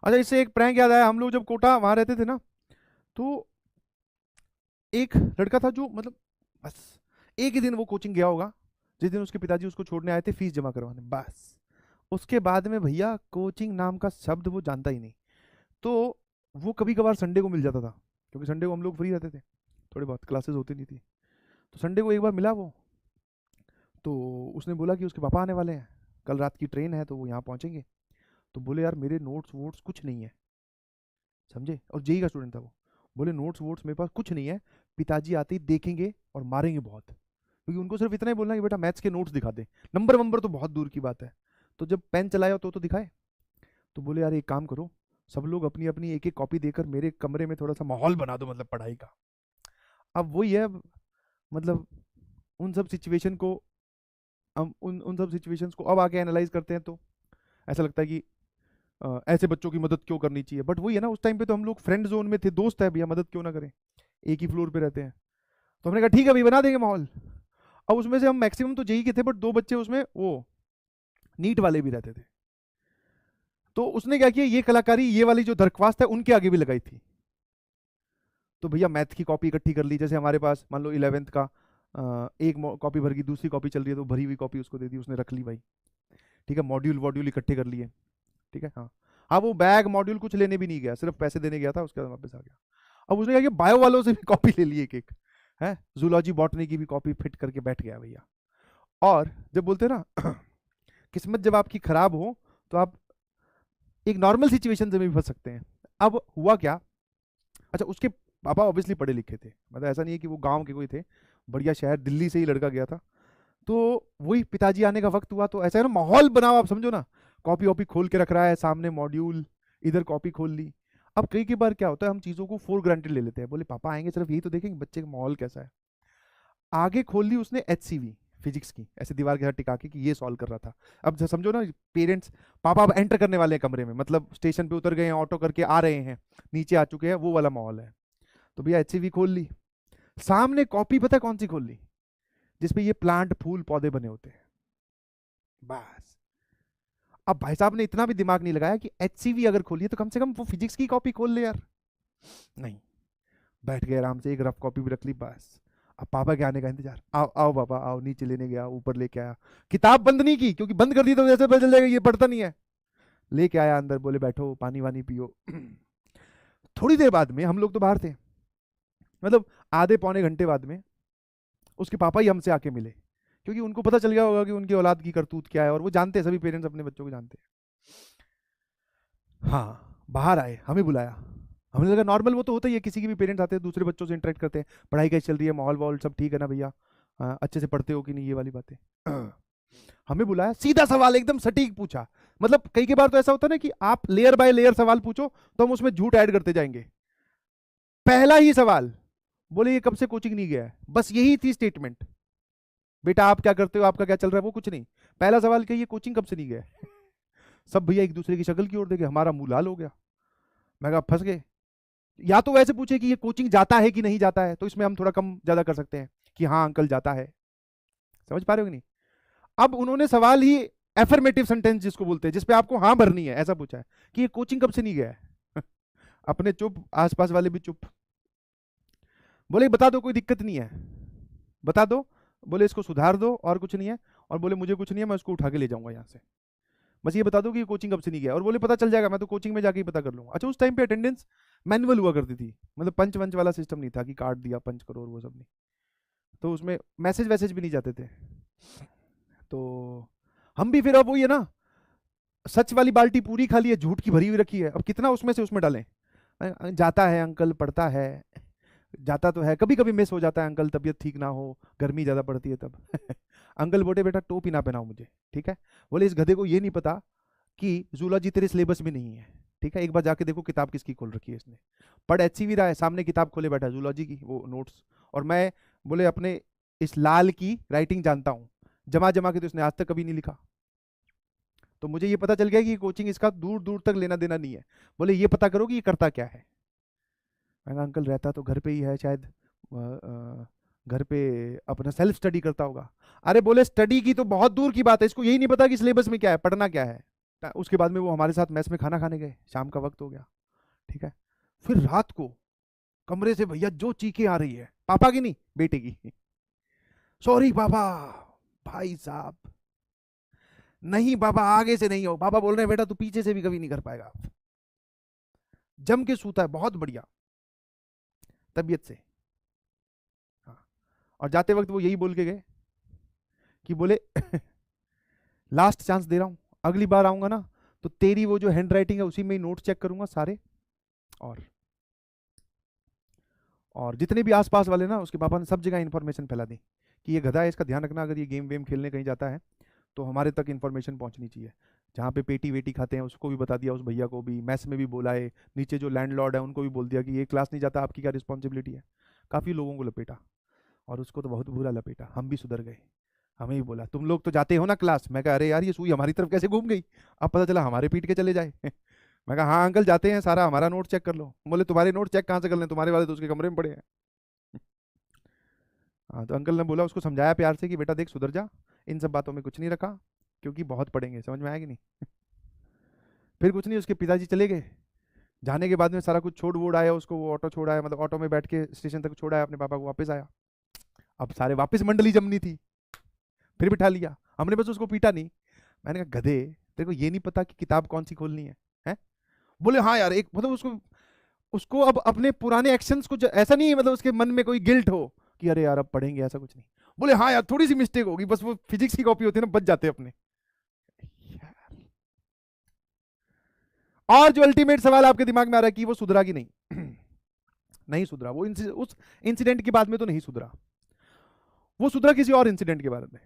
अच्छा, इससे एक प्रैंक याद आया। हम लोग जब कोटा वहां रहते थे ना, तो एक लड़का था जो मतलब बस एक ही दिन वो कोचिंग गया होगा, जिस दिन उसके पिताजी उसको छोड़ने आए थे फीस जमा करवाने, बस। उसके बाद में भैया कोचिंग नाम का शब्द वो जानता ही नहीं। तो वो कभी कभार संडे को मिल जाता था, क्योंकि संडे को हम लोग फ्री रहते थे, थोड़ी बहुत क्लासेस होती नहीं थी। तो संडे को एक बार मिला वो, तो उसने बोला कि उसके पापा आने वाले हैं, कल रात की ट्रेन है तो वो यहाँ पहुँचेंगे। तो बोले यार मेरे नोट्स वोट्स कुछ नहीं है, समझे, और जेई का स्टूडेंट था वो। बोले नोट्स वोट्स मेरे पास कुछ नहीं है, पिताजी आते ही देखेंगे और मारेंगे बहुत, क्योंकि उनको सिर्फ इतना ही बोलना है कि बेटा मैथ्स के नोट्स दिखा दे, नंबर वंबर तो बहुत दूर की बात है, तो जब पेन चलाया तो दिखाए। तो बोले यार एक काम करो, सब लोग अपनी अपनी एक एक कॉपी देकर मेरे कमरे में थोड़ा सा माहौल बना दो, मतलब पढ़ाई का। अब वही है, मतलब उन सब सिचुएशन को, हम उन सब सिचुएशंस को अब आके एनालाइज करते हैं तो ऐसा लगता है कि ऐसे बच्चों की मदद क्यों करनी चाहिए। बट वही है ना, उस टाइम पे तो हम लोग फ्रेंड जोन में थे, दोस्त है भैया, मदद क्यों ना करें, एक ही फ्लोर पे रहते हैं। तो हमने कहा ठीक है भाई, बना देंगे माहौल। अब उसमें से हम मैक्सिमम तो जेई के थे, बट दो बच्चे उसमें वो नीट वाले भी रहते थे। तो उसने क्या किया, ये कलाकारी ये वाली जो दरख्वास्त है उनके आगे भी लगाई थी। तो भैया मैथ की कॉपी इकट्ठी कर ली, जैसे हमारे पास मान लो 11th का एक कॉपी भर गई, दूसरी कॉपी चल रही है तो भरी हुई कॉपी उसको दे दी, उसने रख ली भाई। ठीक है, मॉड्यूल वॉड्यूल इकट्ठे कर लिए। ठीक है, हाँ। हाँ, वो बैग मॉड्यूल कुछ लेने भी नहीं गया, सिर्फ पैसे देने गया था, उसके बाद वापस आ गया। अब उसने क्या किया, बायो वालों से भी कॉपी ले ली, एक एक है, जूलॉजी बॉटनी की भी कॉपी फिट करके बैठ गया भैया। और जब बोलते हैं ना किस्मत जब आपकी खराब हो, तो आप एक नॉर्मल सिचुएशन से भी फंस सकते हैं। अब हुआ क्या, अच्छा उसके पापा ऑब्वियसली पढ़े लिखे थे, मतलब ऐसा नहीं है कि वो गांव के कोई थे, बढ़िया शहर दिल्ली से ही लड़का गया था। तो वही पिताजी आने का वक्त हुआ, तो ऐसा है ना, माहौल बनाओ, आप समझो ना, कॉपी वॉपी खोल के रख रहा है सामने मॉड्यूल, इधर कॉपी खोल ली। अब कई कई बार क्या होता है, हम चीज़ों को फॉर ग्रांटेड ले लेते हैं, बोले पापा आएंगे सिर्फ यही तो देखेंगे बच्चे का माहौल कैसा है। आगे खोल ली उसने HCV फिजिक्स की, ऐसे दीवार के साथ टिका के कि ये सॉल्व कर रहा था। अब समझो ना, पेरेंट्स, पापा अब एंटर करने वाले हैं कमरे में, मतलब स्टेशन पे उतर गए हैं, ऑटो करके आ रहे हैं, नीचे आ चुके हैं, वो वाला माहौल है। तो भैया HCV खोल ली, सामने कॉपी पता है कौन सी खोल ली, जिसपे ये प्लांट फूल पौधे बने होते हैं, बस। अब भाई साहब ने इतना भी दिमाग नहीं लगाया कि HCV अगर खोलिए तो कम से कम वो फिजिक्स की कॉपी खोल ले यार, नहीं, बैठ गए आराम से, एक रफ कॉपी भी रख ली, बस। अब पापा के आने का इंतजार, आओ आओ पापा आओ, नीचे लेने गया, ऊपर लेके आया, किताब बंद नहीं की, क्योंकि बंद कर दी तो जैसे पता चल जाएगा ये पढ़ता नहीं है। लेके आया अंदर, बोले बैठो पानी वानी पियो। थोड़ी देर बाद में, हम लोग तो बाहर थे, मतलब आधे पौने घंटे बाद में उसके पापा ही हमसे आके मिले, क्योंकि उनको पता चल गया होगा कि उनकी औलाद की करतूत क्या है, और वो जानते हैं, सभी पेरेंट्स अपने बच्चों को जानते हैं। हाँ, बाहर आए, हमें बुलाया, हमें लगा नॉर्मल, वो तो होता ही है, किसी के भी पेरेंट्स आते हैं दूसरे बच्चों से इंटरेक्ट करते हैं, पढ़ाई कैसी चल रही है, माहौल वाहौल सब ठीक है ना भैया, अच्छे से पढ़ते हो कि नहीं, ये वाली बातें। हमें बुलाया, सीधा सवाल एकदम सटीक पूछा, मतलब कई बार तो ऐसा होता है ना कि आप लेयर बाय लेयर सवाल पूछो तो हम उसमें झूठ ऐड करते जाएंगे। पहला ही सवाल, बोले ये कब से कोचिंग नहीं गया है, बस यही थी स्टेटमेंट। बेटा आप क्या करते हो, आपका क्या चल रहा है, वो कुछ नहीं, पहला सवाल क्या, ये कोचिंग कब से नहीं गया है। सब भैया एक दूसरे की शक्ल की ओर देखे, हमारा मुंह लाल हो गया। मैं कहा फंस गए। या तो वैसे पूछे कि ये कोचिंग जाता है कि नहीं जाता है, तो इसमें हम थोड़ा कम ज्यादा कर सकते हैं कि हाँ अंकल जाता है, समझ पा रहे हो कि नहीं। अब उन्होंने सवाल ही एफर्मेटिव सेंटेंस जिसको बोलते हैं, जिसपे आपको हाँ भरनी है, ऐसा पूछा है कि ये कोचिंग कब से नहीं गया है। अपने चुप, आसपास वाले भी चुप। बोले बता दो कोई दिक्कत नहीं है, बता दो, बोले इसको सुधार दो और कुछ नहीं है, और बोले मुझे कुछ नहीं है, मैं उसको उठा के ले जाऊंगा यहाँ से, बस ये बता दो कि ये कोचिंग कब से नहीं गया, और बोले पता चल जाएगा, मैं तो कोचिंग में जाके ही पता कर लूंगा। अच्छा, उस टाइम पे अटेंडेंस मैनुअल हुआ करती थी, मतलब पंच वंच वाला सिस्टम नहीं था कि कार्ड दिया पंच करो और वो सब नहीं, तो उसमें मैसेज वैसेज भी नहीं जाते थे। तो हम भी फिर, अब वही है ना, सच वाली बाल्टी पूरी खाली है, झूठ की भरी हुई रखी है, अब कितना उसमें से उसमें डालें। जाता है अंकल, पढ़ता है, जाता तो है, कभी कभी मिस हो जाता है अंकल, तबीयत ठीक ना हो, गर्मी ज़्यादा पड़ती है तब। अंकल बोले बेटा टोपी ना पहनाओ मुझे, ठीक है। बोले इस गधे को ये नहीं पता कि जूलॉजी तेरे सिलेबस में नहीं है, ठीक है, एक बार जाके देखो किताब किसकी खोल रखी है इसने, पढ़ HCV रहा है, सामने किताब खोले बैठा जूलॉजी की वो नोट्स, और मैं बोले अपने इस लाल की राइटिंग जानता हूँ, जमा जमा के तो इसने आज तक कभी नहीं लिखा। तो मुझे ये पता चल गया कि कोचिंग इसका दूर दूर तक लेना देना नहीं है। बोले ये पता करो कि ये करता क्या है। मैं कहा अंकल रहता तो घर पे ही है शायद, घर पे अपना सेल्फ स्टडी करता होगा। अरे बोले स्टडी की तो बहुत दूर की बात है, इसको यही नहीं पता कि सिलेबस में क्या है, पढ़ना क्या है, उसके बाद में वो हमारे साथ मैस में खाना खाने गए, शाम का वक्त हो गया, ठीक है। फिर रात को कमरे से भैया जो चीखें आ रही है, पापा की नहीं बेटे की, सॉरी पापा। भाई साहब, नहीं पापा आगे से नहीं हो, पापा बोल रहे हैं बेटा तू पीछे से भी कभी नहीं कर पाएगा। जम के सूता है, बहुत बढ़िया तबीयत से। हाँ, और जाते वक्त वो यही बोल के गए कि बोले लास्ट चांस दे रहा हूं, अगली बार आऊंगा ना तो तेरी वो जो हैंड राइटिंग है उसी में ही नोट चेक करूंगा सारे, और जितने भी आसपास वाले ना, उसके पापा ने सब जगह इंफॉर्मेशन फैला दी कि ये गधा है, इसका ध्यान रखना, अगर ये गेम वेम खेलने कहीं जाता है तो हमारे तक इन्फॉर्मेशन पहुंचनी चाहिए। जहाँ पे पेटी वेटी खाते हैं उसको भी बता दिया, उस भैया को भी, मैस में भी बोला है, नीचे जो लैंडलॉर्ड है उनको भी बोल दिया कि ये क्लास नहीं जाता, आपकी क्या रिस्पॉन्सिबिलिटी है। काफ़ी लोगों को लपेटा, और उसको तो बहुत बुरा लपेटा। हम भी सुधर गए, हमें ही बोला तुम लोग तो जाते हो ना क्लास। मैं कहा अरे यार ये सुई हमारी तरफ कैसे घूम गई, अब पता चला हमारे पीट के चले जाए। मैं कहा हाँ अंकल जाते हैं, सारा हमारा नोट चेक कर लो। बोले तुम्हारे नोट चेक कहाँ से कर लें, तुम्हारे वाले तो उसके कमरे में पड़े हैं। हाँ, तो अंकल ने बोला, उसको समझाया प्यार से कि बेटा देख सुधर जा, इन सब बातों में कुछ नहीं रखा, क्योंकि बहुत पढ़ेंगे। समझ में आया कि नहीं? फिर कुछ नहीं, उसके पिताजी चले गए। जाने के बाद में सारा कुछ छोड़ वोड़ आया उसको, वो ऑटो छोड़ आया, मतलब ऑटो में बैठ के स्टेशन तक छोड़ आया अपने पापा को, वापस आया। अब सारे वापस मंडली जमनी थी, फिर बिठा लिया हमने, बस उसको पीटा नहीं। मैंने कहा गधे, तेरे को ये नहीं पता कि किताब कौन सी खोलनी है, हैं? बोले हाँ यार, एक मतलब उसको उसको अब अपने पुराने एक्शंस को ऐसा नहीं है, मतलब उसके मन में कोई गिल्ट हो कि अरे यार अब पढ़ेंगे, ऐसा कुछ नहीं। बोले हाँ यार थोड़ी सी मिस्टेक होगी, बस वो फिजिक्स की कॉपी होती है ना, बच जाते अपने। और जो अल्टीमेट सवाल आपके दिमाग में आ रहा है कि वो सुधरा कि नहीं, नहीं सुधरा। वो उस इंसिडेंट के बाद में तो नहीं सुधरा, वो सुधरा किसी और इंसिडेंट के बारे में।